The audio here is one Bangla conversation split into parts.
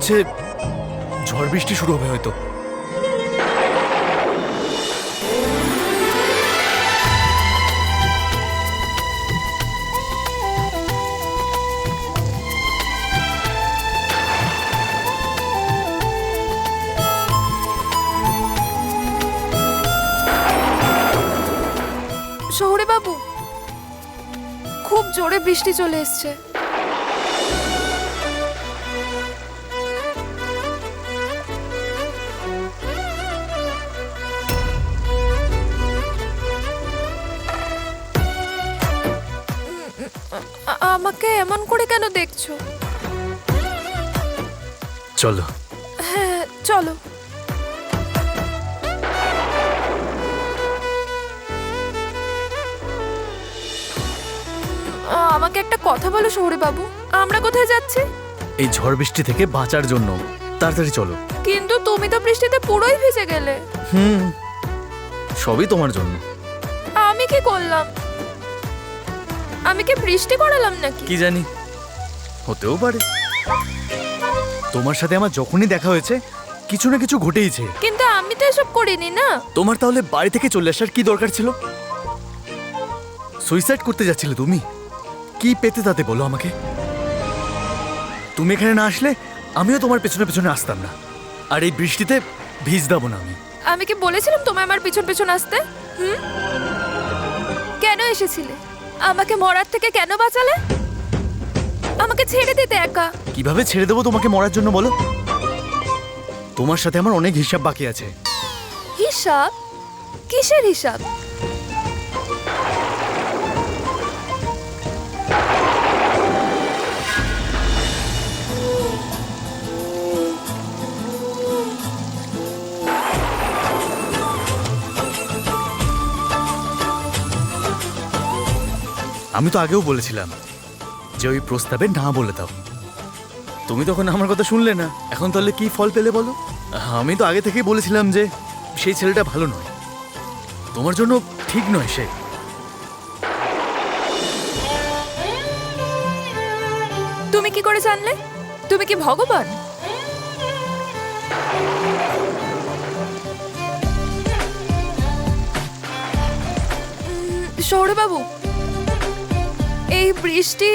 হচ্ছে ঝড় বৃষ্টি শুরু হবে হয়তো। শহুরে বাবু, খুব জোরে বৃষ্টি চলে এসছে। আমাকে এমন করে কেন দেখছো? চলো। হ্যাঁ চলো। আমাকে একটা কথা বলো শহুরে বাবু, আমরা কোথায় যাচ্ছি? এই ঝড় বৃষ্টি থেকে বাঁচার জন্য তাড়াতাড়ি চলো। কিন্তু তুমি তো বৃষ্টিতে পুরোই ভিজে গেলে। সবই তোমার জন্য। আমি কি করলাম? আমি কি বৃষ্টি করালাম নাকি? কি জানি, হতেও পারে। তোমার সাথে আমার যখনই দেখা হয়েছে কিছু না কিছু ঘটেইছে। কিন্তু আমি তো এসব করিনি না। তোমার তাহলে বাড়ি থেকে চলে আসার কি দরকার ছিল? সুইসাইড করতে যাচ্ছিলে তুমি? কি পেতে তাতে বলো আমাকে? তুমি এখানে না আসলে আমিও তোমার পেছনে পেছনে আসতাম না, আর এই বৃষ্টিতে ভিজ দেবো না আমি। আমি কি বলেছিলাম তোমায় আমার পিছন পিছন আসতে? কেন এসেছিলে? আমাকে মরার থেকে কেন বাঁচালে? আমাকে ছেড়ে দিতে একা। কিভাবে ছেড়ে দেবো তোমাকে মরার জন্য বলো? তোমার সাথে আমার অনেক হিসাব বাকি আছে। হিসাব? কিসের হিসাব? আমি তো আগেও বলেছিলাম যে ওই প্রস্তাবে না বলে দাও। তুমি তখন আমার কথা শুনলে না। এখন তাহলে কি ফল পেলে বলো? আমি তো আগে থেকেই বলেছিলাম যে সেই ছেলেটা ভালো নয়, তোমার জন্য ঠিক নয় সে। তুমি কি করে জানলে? তুমি কি ভগবান? শহুরে বাবু, এই বৃষ্টি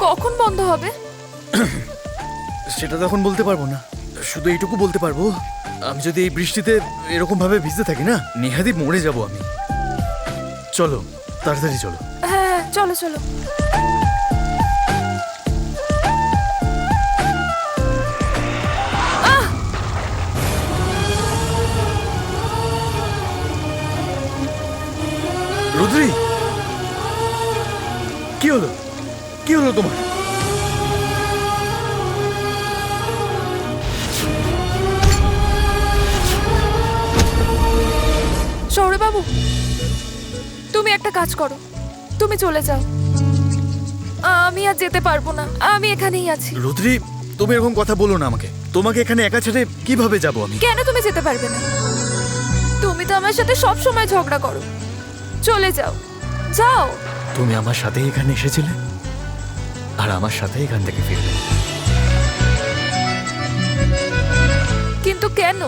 কখন বন্ধ হবে? সেটা তখন বলতে পারবো না। শুধু এইটুকু বলতে পারবো, আমি যদি এই বৃষ্টিতে এরকম ভাবে ভিজতে থাকি না, নেহাতি মরে যাব আমি। চলো তাড়াতাড়ি চলো। হ্যাঁ চলো চলো। রুদ্রি, কি হলো? কি হলো তোমার? শহুরে বাবু, তুমি একটা কাজ করো, তুমি চলে যাও। আমি আর যেতে পারবো না, আমি এখানেই আছি। রুদ্রি, তুমি এরকম কথা বলো না আমাকে। তোমাকে এখানে একা ছেড়ে কিভাবে যাব আমি? কেন তুমি যেতে পারবে না? তুমি তো আমার সাথে সব সময় ঝগড়া করো। চলে যাও, যাও। তুমি আমার সাথে এখানে এসেছিলে আর আমার সাথে এখান থেকে ফিরলে। কিন্তু কেন?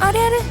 আরে আরে,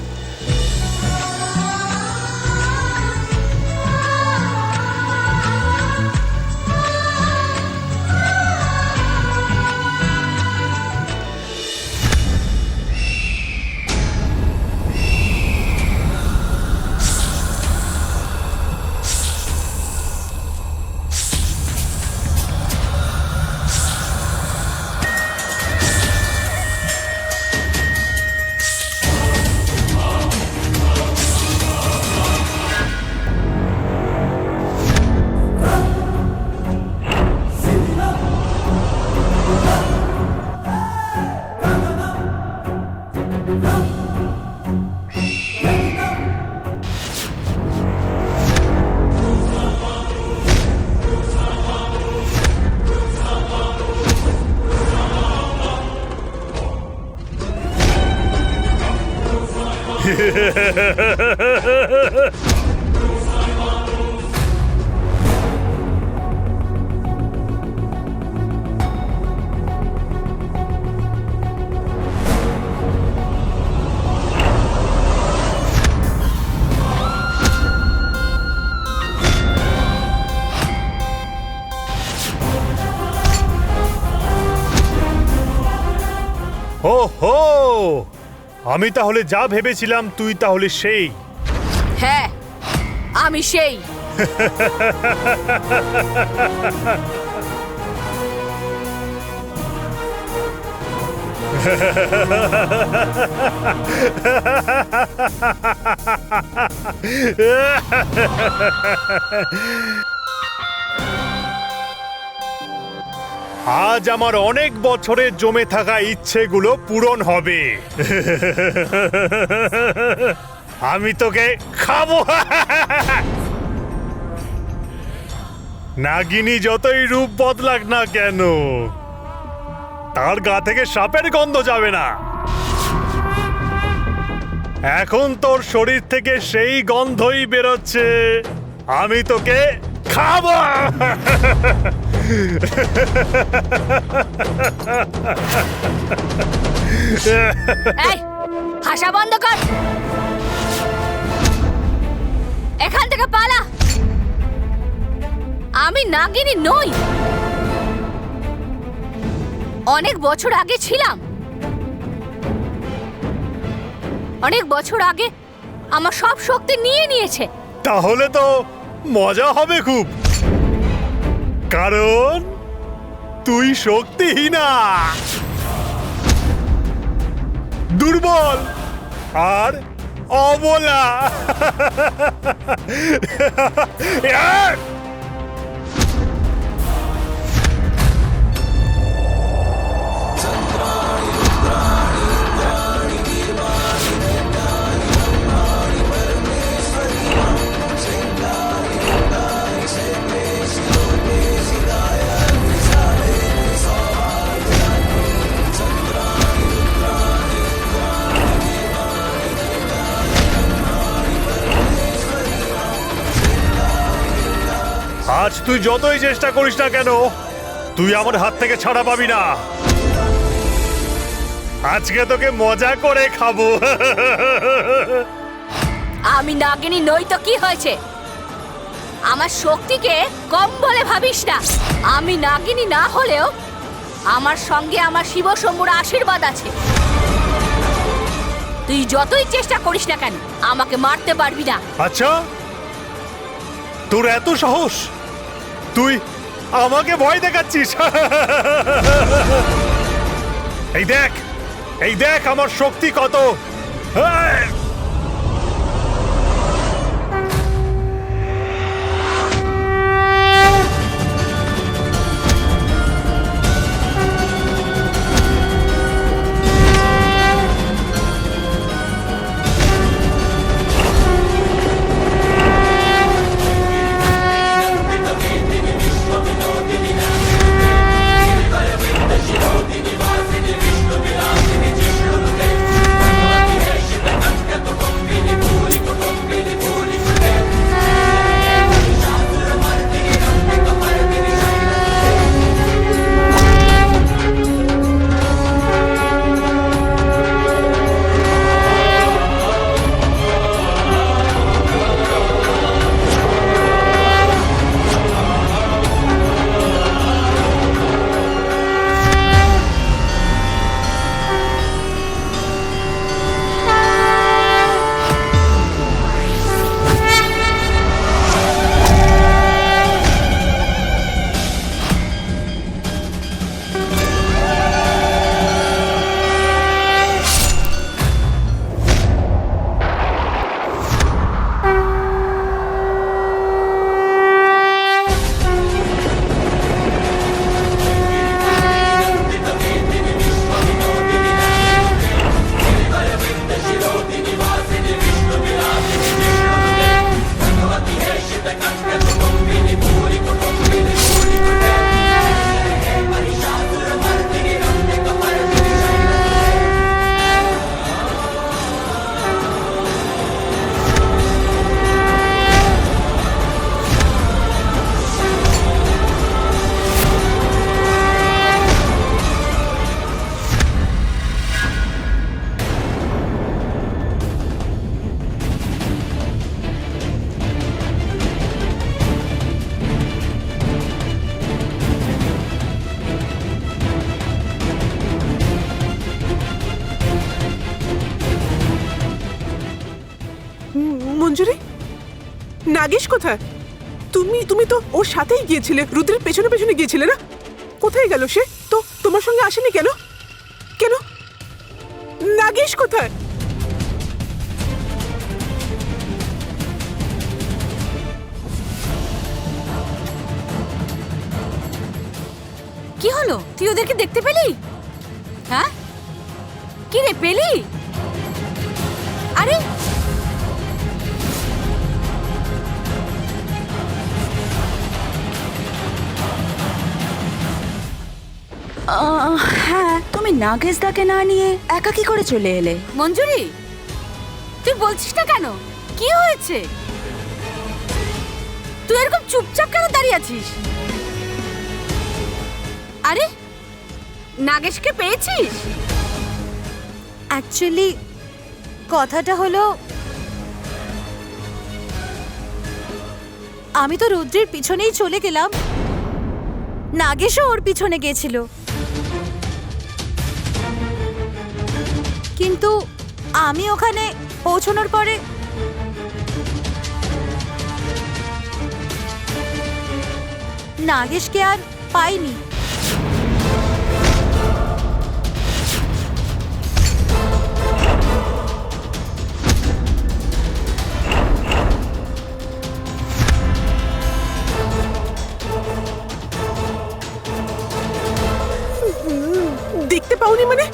ওহো, আমি তাহলে যা ভেবেছিলাম তুই তাহলে সেই। হ্যাঁ, আমি সেই। আজ আমার অনেক বছরের জমে থাকা ইচ্ছেগুলো পূরণ হবে। আমি তোকে খাবো। নাগিনী যতই রূপ বদলাক না কেন, তার গা থেকে সাপের গন্ধ যাবে না। এখন তোর শরীর থেকে সেই গন্ধই বেরোচ্ছে। আমি তোকে খাবো। এই, হাসা বন্ধ কর। এখান থেকে পালা। আমি নাগিনী নই। অনেক বছর আগে ছিলাম। অনেক বছর আগে আমার সব শক্তি নিয়ে নিয়েছে। তাহলে তো মজা হবে খুব, কারণ তুই শক্তিহীনা, দুর্বল আর অবলা। আজ তুই যতই চেষ্টা করিস না কেন, তুই আমার হাত থেকে ছাড়া পাবি না। আজকে তোকে মজা করে খাবো। আমি নাগিনী নই তো কি হয়েছে? আমার শক্তিকে কম বলে ভাবিস না। আমি নাগিনী না হলেও আমার সঙ্গে আমার শিব শম্ভুর আশীর্বাদ আছে। তুই যতই চেষ্টা করিস না কেন, আমাকে মারতে পারবি না। আচ্ছা, তোর এত সাহস? তুই আমাকে ভয় দেখাচ্ছিস? এই দেখ আমার শক্তি কত। মঞ্জুরি, নাগেশ কোথায়? তুমি তুমি তো ওর সাথেই গিয়েছিলে, রুদ্রের পেছনে পেছনে গিয়েছিলে না? কোথায় গেল সে? তো তোমার সঙ্গে আসেনি কেন? কেন? নাগেশ কোথায়? কি হলো, তুই ওদেরকে দেখতে পেলি? হ্যাঁ, কি রে, পেলি? আরে হ্যাঁ, তুমি নাগেশদাকে না নিয়ে একা কি করে চলে এলে? মঞ্জুরি, তুই বলছিস না কেন? কি হয়েছে? তুই এরকম চুপচাপ কেন দাঁড়িয়ে আছিস? আরে, নাগেশকে পেয়েছিস? অ্যাকচুয়ালি কথাটা হলো, আমি তো রুদ্রের পিছনেই চলে গেলাম, নাগেশও ওর পিছনে গেছিল, কিন্তু আমি ওখানে পৌঁছানোর পরে নাগেশকে আর পাইনি। দেখতে পাওনি মানে?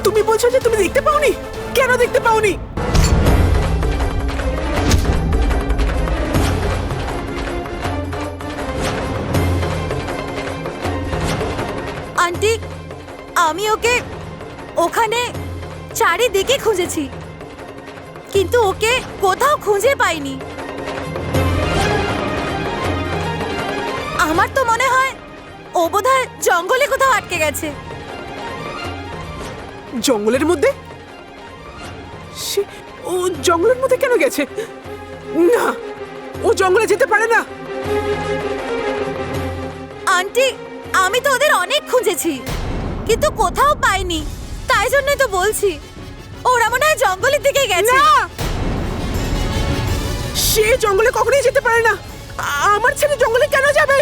তুমি বলছো যে তুমি দেখতে পাওনি? কেন দেখতে পাওনি? আন্টি, আমি ওকে ওখানে চারিদিকে খুঁজেছি, কিন্তু ওকে কোথাও খুঁজে পাইনি। আমার তো মনে হয় ও বোধহয় জঙ্গলে কোথাও আটকে গেছে। জঙ্গলের মধ্যে? ও জঙ্গলের মধ্যে কেন গেছে? না, ও জঙ্গলে যেতে পারে না। আন্টি, আমি তো ওদের অনেক খুঁজেছি, কিন্তু কোথাও পাইনি, তাই জন্যই তো বলছি ওরা মনে হয় জঙ্গলের দিকে গেছে। না, সে জঙ্গলে কখনোই যেতে পারে না। আমার ছেলে জঙ্গলে কেন যাবে?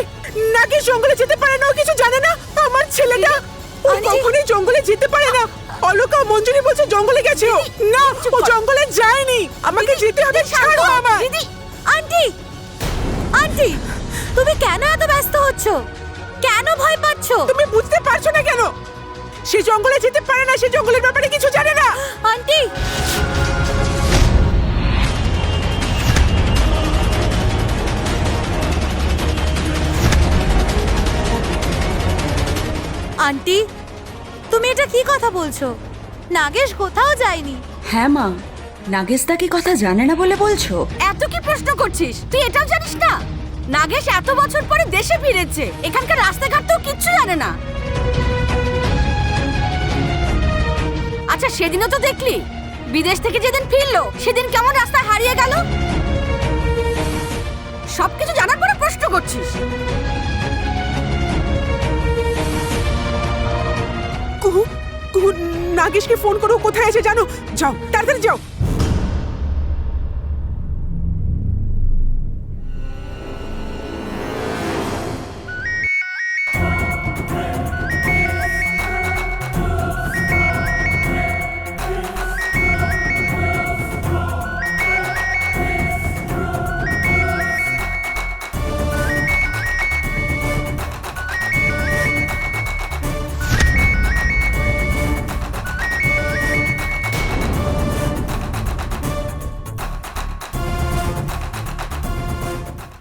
নাকি জঙ্গলে যেতে পারে না, ও কিছু জানে না? আমার ছেলেটা ও আন্টি। কখনোই জঙ্গলে যেতে পারে না। অলকা, মঞ্জুরি বলছে জঙ্গলে গেছে ও। না, ও জঙ্গলে যায়নি। আমাকে যেতে হবে, ছাড়ো আমায়। দিদি, আন্টি, আন্টি, তুমি কেন এত ব্যস্ত হচ্ছ? কেন ভয় পাচ্ছ? তুমি বুঝতে পারছো না কেন? সে জঙ্গলে যেতে পারে না, সে জঙ্গলের ব্যাপারে কিছু জানে না। আন্টি, আন্টি, তুমি এটা কি কথা বলছো? নাগেশ কোথাও যায়নি। হ্যাঁ মা, নাগেশদা কি কথা জানে না বলে বলছো? এত কি প্রশ্ন করছিস? তুই এটাও জানিস না নাগেশ এত বছর পরে দেশে ফিরেছে, এখানকার রাস্তাঘাট তো কিচ্ছু জানে না। আচ্ছা, সেদিনও তো দেখলি, বিদেশ থেকে যেদিন ফিরলো সেদিন কেমন রাস্তায় হারিয়ে গেল। সবকিছু জানার পরে প্রশ্ন করছিস? কুহু, কুহু, নাগেশকে ফোন করো, কোথায় আছে জানো? যাও, তাড়াতাড়ি যাও।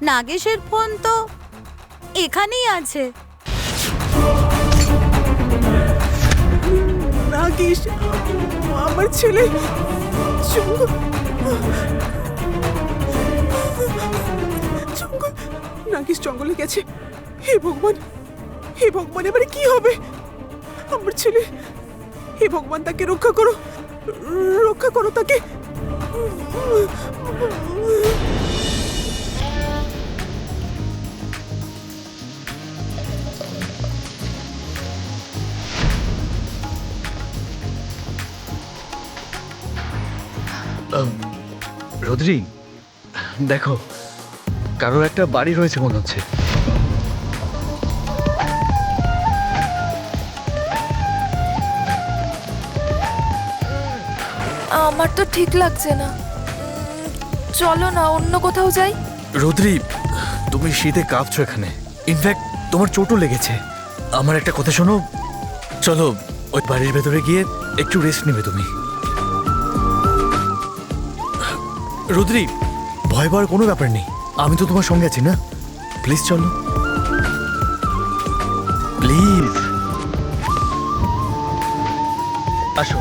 নাগেশের ফোন তো এখানেই আছে। নাগেশ, আমার ছেলে জঙ্গল, জঙ্গল, নাগেশ জঙ্গলে গেছে। হে ভগবান, হে ভগবান, এবারে কি হবে? আমার ছেলে, হে ভগবান, তাকে রক্ষা করো, রক্ষা করো তাকে। রোদ্রি, দেখো কারোর একটা বাড়ি রয়েছে মনে হচ্ছে। আমার তো ঠিক লাগছে না। চলো না অন্য কোথাও যাই। রোদ্রি, তুমি শীতে কাঁপছো এখানে, ইনফ্যাক্ট তোমার চোটও লেগেছে। আমার একটা কথা শোনো, চলো ওই বাড়ির ভেতরে গিয়ে একটু রেস্ট নেবে তুমি। রুদ্রি, ভয় পাওয়ার কোনো ব্যাপার নেই, আমি তো তোমার সঙ্গে আছি না। প্লিজ চলো, প্লিজ আসো।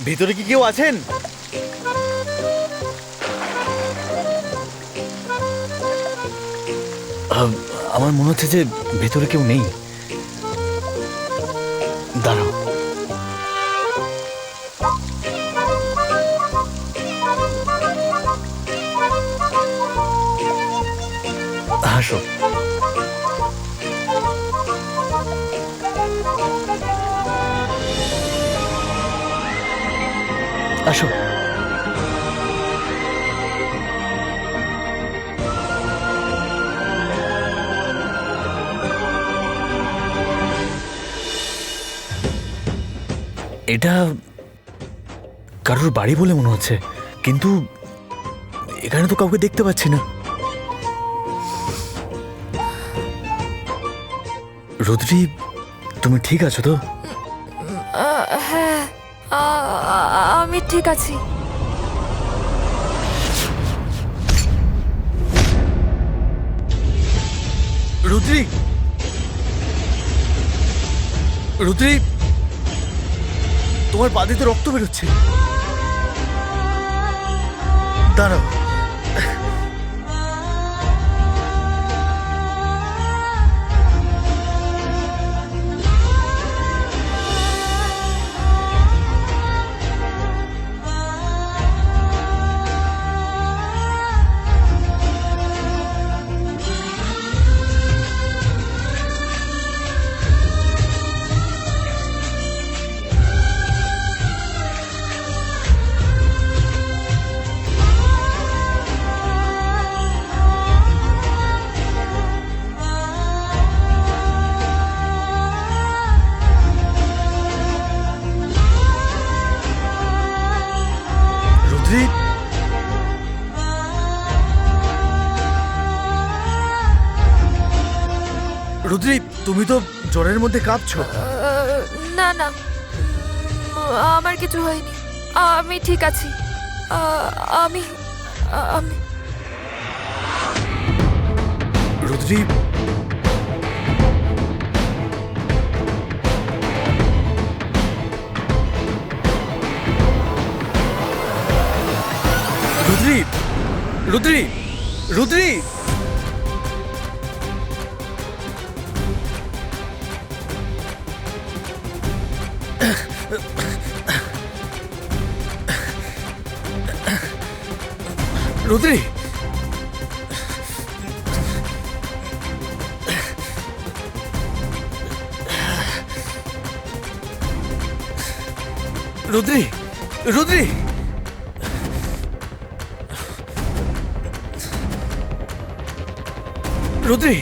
ভিতরে কি কেউ আছেন? আমার মনে হচ্ছে যে ভেতরে কেউ নেই। দাঁড়াও, হাসো। আসো। এটা কারোর বাড়ি বলে মনে হচ্ছে, কিন্তু এখানে তো কাউকে দেখতে পাচ্ছি না। রুদ্রি, তুমি ঠিক আছো তো? হ্যাঁ, আমি ঠিক আছি। রুদ্রি, রুদ্রি, তোমার পা দিয়ে তো রক্ত বেরোচ্ছে। দাঁড়াও, রুদ্রি, রুদ্রি, তুমি তো জ্বরের মধ্যে কাঁপছো। না না, আমার কিছু হয়নি, আমি ঠিক আছি। আমি আমি Rodri, Rodri, Rodri, Rodri, Rodri, Rodri, Rodri, Rodri,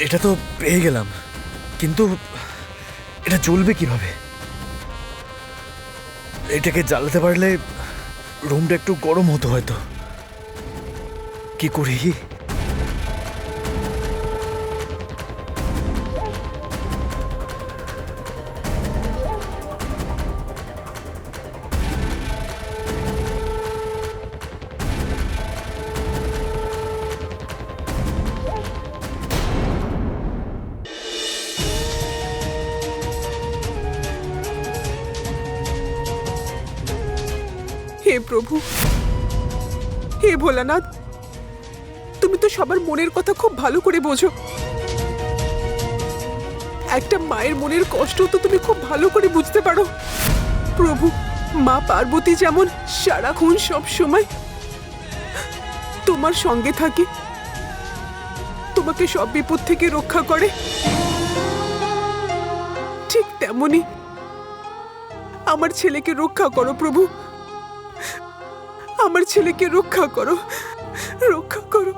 এটা তো পেয়ে গেলাম, কিন্তু এটা চলবে কিভাবে? এটাকে জ্বালাতে পারলে রুমটা একটু গরম হতো হয়তো। কি করি? হে প্রভু, হে ভোলানাথ, তুমি তো সবার মনের কথা খুব ভালো করে বোঝো। একটা মায়ের মনের কষ্ট তো তুমি খুব ভালো করে বুঝতে পারো। প্রভু, মা পার্বতী যেমন সারাক্ষণ সব সময় তোমার সঙ্গে থাকে, তোমাকে সব বিপদ থেকে রক্ষা করে, ঠিক তেমনি আমার ছেলেকে রক্ষা করো প্রভু, আমার ছেলেকে রক্ষা করো, রক্ষা করো।